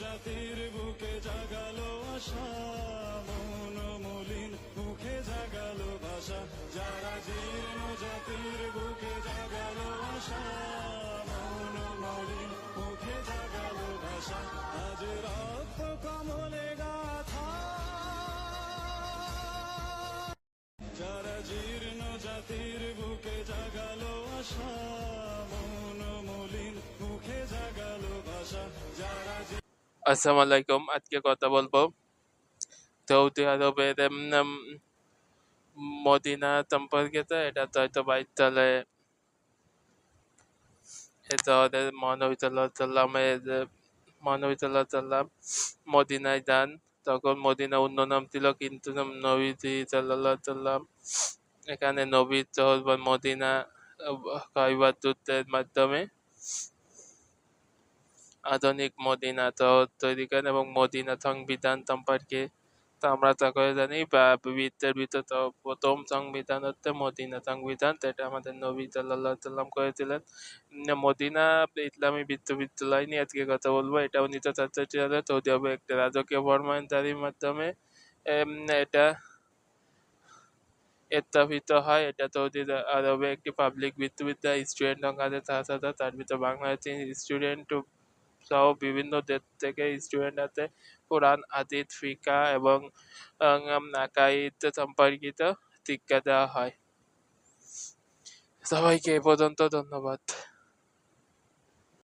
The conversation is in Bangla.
জাতির বুকে জাগালো আশা, মন মলিন মুখে জাগালো ভাষা। যারা জীর্ণ জাতির বুকে জাগালো আশা, মন মলিন মুখে জাগালো ভাষা। আজ রক্ত কমলে গাথা, যারা জীর্ণ জাতির বুকে জাগালো আশা, মন মলিন মুখে জাগালো ভাষা। যারা আসসালামু আলাইকুম। আজকে কথা বলবো সৌদি আরবের মদিনা সম্পর্কে। তো এটা তো হয়তো বাইশতলে এটা ওদের মহানবী সাল্লাম মদিনায় যান। তখন মদিনা অন্য নাম ছিল, কিন্তু নবীজি সাল্লাল্লাহু আলাইহি সাল্লাম এখানে নবীর শহর বা মদিনা খাইবার যুদ্ধের মাধ্যমে আধুনিক মদিনা শহর তৈরি করেন। এবং মদিনা সংবিধান সম্পর্কে তো আমরা সকলে জানি, বা বিশ্বের ভিতর তো প্রথম সংবিধান হচ্ছে মদিনা সংবিধান। তো এটা আমাদের নবী সাল্লাল্লাহু আলাইহি সাল্লাম করেছিলেন। মদিনা ইসলামী বিশ্ববিদ্যালয় নিয়ে আজকে কথা বলবো। এটা 1967 সালে সৌদি আরবে একটা রাজকীয় ফরমানজারির মাধ্যমে এটা স্থাপিত হয়। এটা সৌদি আরবে একটি পাবলিক বিশ্ববিদ্যালয়। স্টুডেন্ট সংখ্যা আছে 7,000, তার ভিতর বাংলাদেশি স্টুডেন্ট সহ বিভিন্ন দেশ থেকে স্টুডেন্ট আছে। কোরআন, হাদিস, ফিকহ এবং আকাইদ সম্পর্কিত শিক্ষা দেওয়া হয়। সবাইকে এ পর্যন্ত ধন্যবাদ।